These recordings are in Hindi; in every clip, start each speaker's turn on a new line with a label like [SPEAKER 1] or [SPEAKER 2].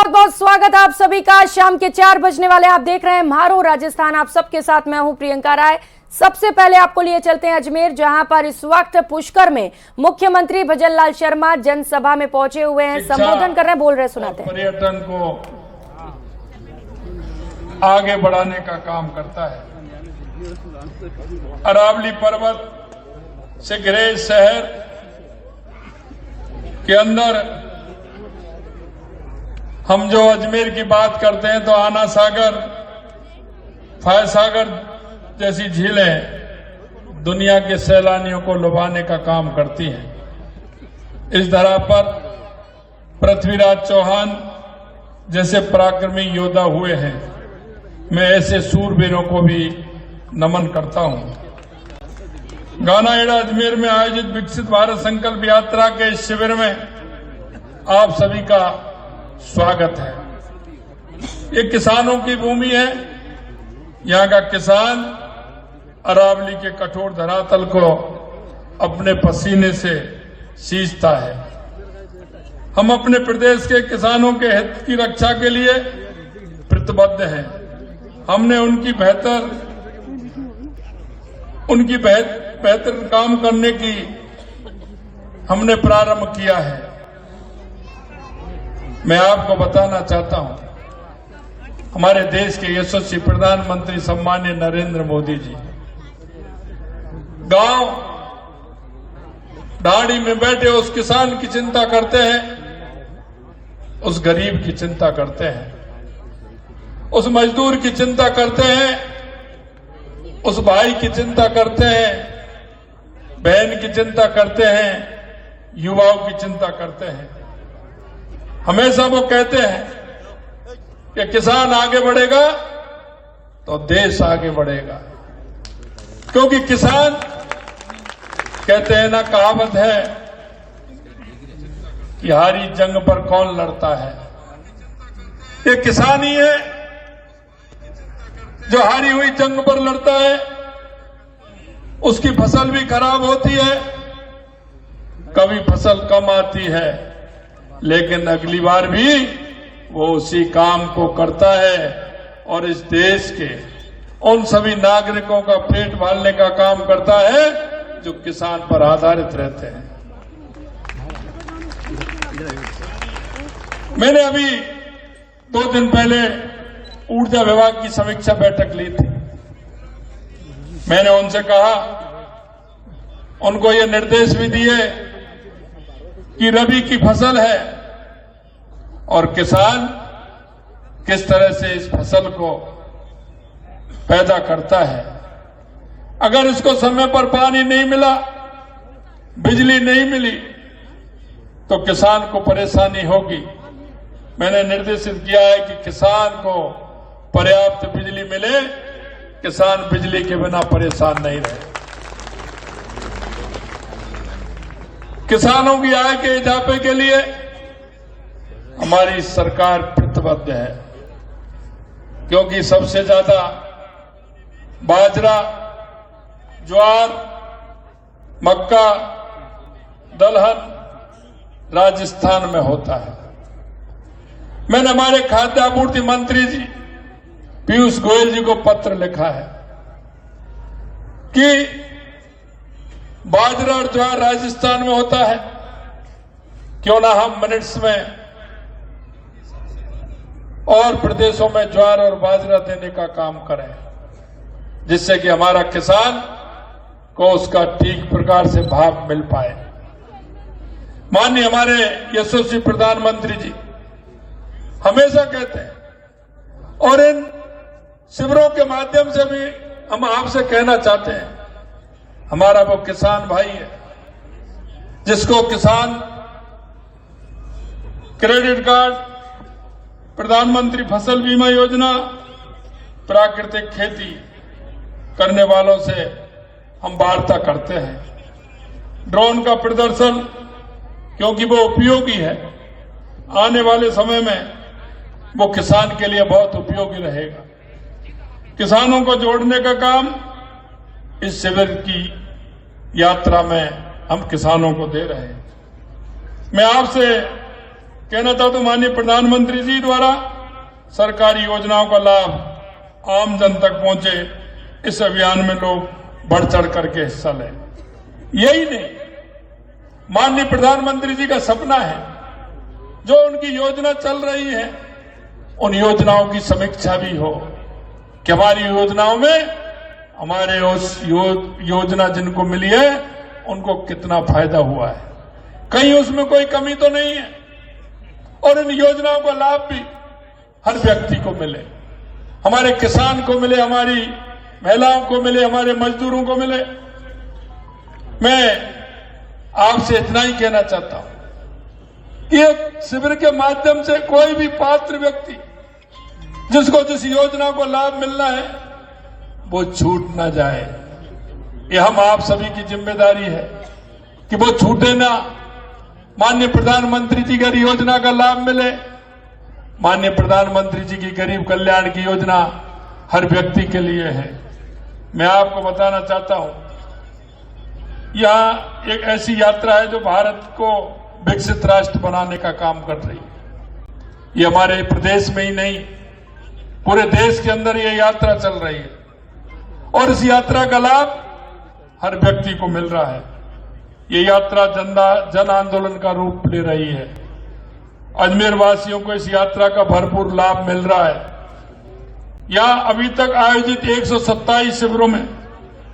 [SPEAKER 1] बहुत बहुत स्वागत आप सभी का। शाम के 4 बजने वाले आप देख रहे हैं म्हारो राजस्थान। आप सबके साथ मैं हूं प्रियंका राय। सबसे पहले आपको लिए चलते हैं अजमेर, जहां पर इस वक्त पुष्कर में मुख्यमंत्री भजनलाल शर्मा जनसभा में पहुंचे हुए हैं, संबोधन कर रहे हैं, बोल रहे, सुनाते हैं।
[SPEAKER 2] पर्यटन को आगे बढ़ाने का काम करता है। अरावली पर्वत से घिरे शहर के अंदर हम जो अजमेर की बात करते हैं तो आना सागर, फाय सागर जैसी झीलें दुनिया के सैलानियों को लुभाने का काम करती हैं। इस धरा पर पृथ्वीराज चौहान जैसे पराक्रमी योद्धा हुए हैं। मैं ऐसे सूरवीरों को भी नमन करता हूं। गानाएड़ा अजमेर में आयोजित विकसित भारत संकल्प यात्रा के इस शिविर में आप सभी का स्वागत है। ये किसानों की भूमि है। यहाँ का किसान अरावली के कठोर धरातल को अपने पसीने से सींचता है। हम अपने प्रदेश के किसानों के हित की रक्षा के लिए प्रतिबद्ध हैं। हमने उनकी बेहतर काम करने की हमने प्रारंभ किया है। मैं आपको बताना चाहता हूं, हमारे देश के यशस्वी प्रधानमंत्री सम्माननीय नरेंद्र मोदी जी गांव ढाड़ी में बैठे उस किसान की चिंता करते हैं, उस गरीब की चिंता करते हैं, उस मजदूर की चिंता करते हैं, उस भाई की चिंता करते हैं, बहन की चिंता करते हैं, युवाओं की चिंता करते हैं। हमेशा वो कहते हैं कि किसान आगे बढ़ेगा तो देश आगे बढ़ेगा, क्योंकि किसान कहते हैं ना, कहावत है कि हारी जंग पर कौन लड़ता है। ये किसान ही है जो हारी हुई जंग पर लड़ता है। उसकी फसल भी खराब होती है, कभी फसल कम आती है, लेकिन अगली बार भी वो उसी काम को करता है और इस देश के उन सभी नागरिकों का पेट पालने का काम करता है जो किसान पर आधारित रहते हैं। मैंने अभी 2 दिन पहले ऊर्जा विभाग की समीक्षा बैठक ली थी। मैंने उनसे कहा, उनको ये निर्देश भी दिए कि रबी की फसल है और किसान किस तरह से इस फसल को पैदा करता है। अगर इसको समय पर पानी नहीं मिला, बिजली नहीं मिली, तो किसान को परेशानी होगी। मैंने निर्देशित किया है कि किसान को पर्याप्त बिजली मिले, किसान बिजली के बिना परेशान नहीं रहे। किसानों की आय के इजाफे के लिए हमारी सरकार प्रतिबद्ध है, क्योंकि सबसे ज्यादा बाजरा, ज्वार, मक्का, दलहन राजस्थान में होता है। मैंने हमारे खाद्य आपूर्ति मंत्री जी पीयूष गोयल जी को पत्र लिखा है कि बाजरा और ज्वार राजस्थान में होता है, क्यों ना हम मिनट्स में और प्रदेशों में ज्वार और बाजरा देने का काम करें, जिससे कि हमारा किसान को उसका ठीक प्रकार से भाव मिल पाए। माननीय हमारे यशस्वी प्रधानमंत्री जी हमेशा कहते हैं, और इन शिविरों के माध्यम से भी हम आपसे कहना चाहते हैं, हमारा वो किसान भाई है जिसको किसान क्रेडिट कार्ड, प्रधानमंत्री फसल बीमा योजना, प्राकृतिक खेती करने वालों से हम वार्ता करते हैं। ड्रोन का प्रदर्शन, क्योंकि वो उपयोगी है, आने वाले समय में वो किसान के लिए बहुत उपयोगी रहेगा। किसानों को जोड़ने का काम इस शिविर की यात्रा में हम किसानों को दे रहे हैं। मैं आपसे कहना चाहता हूं, माननीय प्रधानमंत्री जी द्वारा सरकारी योजनाओं का लाभ आम जन तक पहुंचे, इस अभियान में लोग बढ़ चढ़ करके हिस्सा लें। यही नहीं, माननीय प्रधानमंत्री जी का सपना है जो उनकी योजना चल रही है उन योजनाओं की समीक्षा भी हो कि हमारी योजनाओं में हमारे उस योजना जिनको मिली है उनको कितना फायदा हुआ है, कहीं उसमें कोई कमी तो नहीं है, और इन योजनाओं का लाभ भी हर व्यक्ति को मिले, हमारे किसान को मिले, हमारी महिलाओं को मिले, हमारे मजदूरों को मिले। मैं आपसे इतना ही कहना चाहता हूं, ये शिविर के माध्यम से कोई भी पात्र व्यक्ति जिसको जिस योजना को लाभ मिलना है वो छूट ना जाए। ये हम आप सभी की जिम्मेदारी है कि वो छूटे ना। माननीय प्रधानमंत्री जी की योजना का लाभ मिले। माननीय प्रधानमंत्री जी की गरीब कल्याण की योजना हर व्यक्ति के लिए है। मैं आपको बताना चाहता हूं, यहां एक ऐसी यात्रा है जो भारत को विकसित राष्ट्र बनाने का काम कर रही है। ये हमारे प्रदेश में ही नहीं, पूरे देश के अंदर ये यात्रा चल रही है और इस यात्रा का लाभ हर व्यक्ति को मिल रहा है। ये यात्रा जन आंदोलन का रूप ले रही है। अजमेर वासियों को इस यात्रा का भरपूर लाभ मिल रहा है। यहां अभी तक आयोजित 127 शिविरों में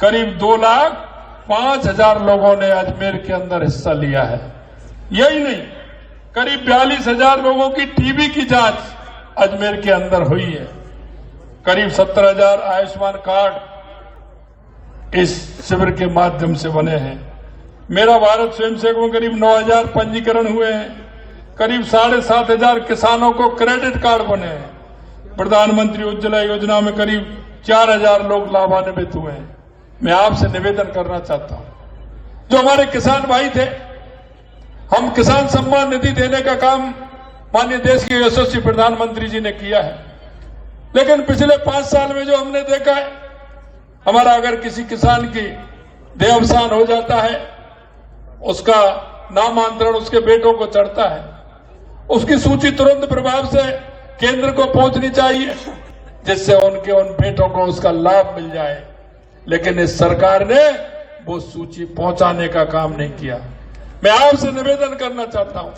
[SPEAKER 2] करीब 2,05,000 लोगों ने अजमेर के अंदर हिस्सा लिया है। यही नहीं, करीब 42,000 लोगों की टीबी की जांच अजमेर के अंदर हुई है। करीब 17,000 आयुष्मान कार्ड इस शिविर के माध्यम से बने हैं। मेरा भारत स्वयंसेवकों में करीब 9,000 पंजीकरण हुए हैं। करीब 7,500 किसानों को क्रेडिट कार्ड बने हैं। प्रधानमंत्री उज्ज्वला योजना में करीब 4,000 लोग लाभान्वित हुए हैं। मैं आपसे निवेदन करना चाहता हूं, जो हमारे किसान भाई थे, हम किसान सम्मान निधि देने का काम माननीय देश के यशस्वी प्रधानमंत्री जी ने किया है। लेकिन पिछले 5 साल में जो हमने देखा है, हमारा अगर किसी किसान की देहावसान हो जाता है, उसका नामांतरण उसके बेटों को चढ़ता है, उसकी सूची तुरंत प्रभाव से केंद्र को पहुंचनी चाहिए जिससे उन बेटों को उसका लाभ मिल जाए। लेकिन इस सरकार ने वो सूची पहुंचाने का काम नहीं किया। मैं आपसे निवेदन करना चाहता हूं,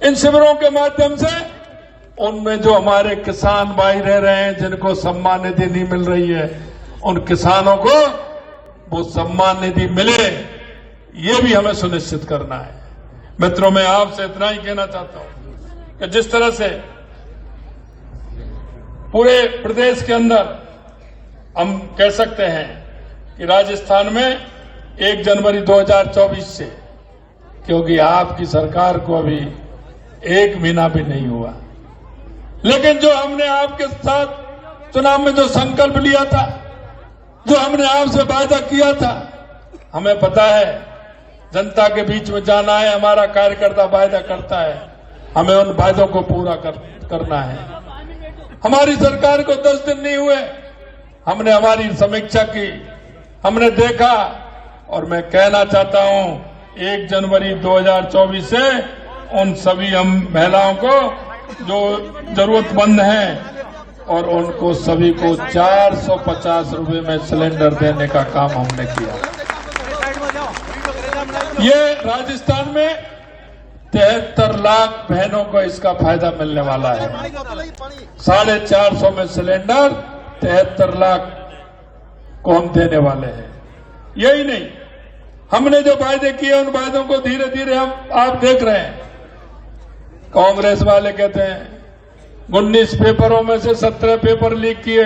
[SPEAKER 2] इन शिविरों के माध्यम से उनमें जो हमारे किसान भाई रह रहे हैं जिनको सम्मान निधि नहीं मिल रही है, उन किसानों को वो सम्मान निधि मिले, ये भी हमें सुनिश्चित करना है। मित्रों, मैं आपसे इतना ही कहना चाहता हूं कि जिस तरह से पूरे प्रदेश के अंदर हम कह सकते हैं कि राजस्थान में 1 जनवरी 2024 से, क्योंकि आपकी सरकार को अभी 1 महीना भी नहीं हुआ, लेकिन जो हमने आपके साथ चुनाव में जो संकल्प लिया था, जो हमने आपसे वायदा किया था, हमें पता है जनता के बीच में जाना है, हमारा कार्यकर्ता वायदा करता है, हमें उन वायदों को पूरा करना है। हमारी सरकार को 10 दिन नहीं हुए, हमने हमारी समीक्षा की, हमने देखा, और मैं कहना चाहता हूं 1 जनवरी 2024 से उन सभी हम महिलाओं को जो जरूरतमंद हैं और उनको सभी को 450 रुपए में सिलेंडर देने का काम हमने किया। ये राजस्थान में 73 लाख बहनों को इसका फायदा मिलने वाला है। 450 में सिलेंडर 73 लाख को हम देने वाले हैं। यही नहीं, हमने जो वायदे किए उन वायदों को धीरे धीरे आप देख रहे हैं। कांग्रेस वाले कहते हैं 19 पेपरों में से 17 पेपर लीक किए।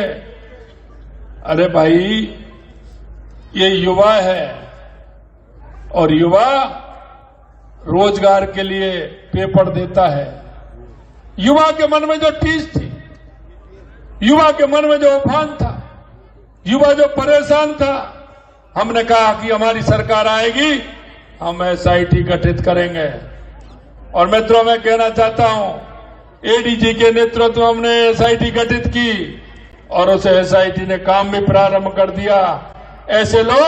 [SPEAKER 2] अरे भाई, ये युवा है और युवा रोजगार के लिए पेपर देता है। युवा के मन में जो टीस थी, युवा के मन में जो उफान था, युवा जो परेशान था, हमने कहा कि हमारी सरकार आएगी, हम एसआईटी गठित करेंगे। और मित्रों, मैं कहना चाहता हूं, एडीजी के नेतृत्व में हमने एसआईटी गठित की और उस एसआईटी ने काम भी प्रारंभ कर दिया। ऐसे लोग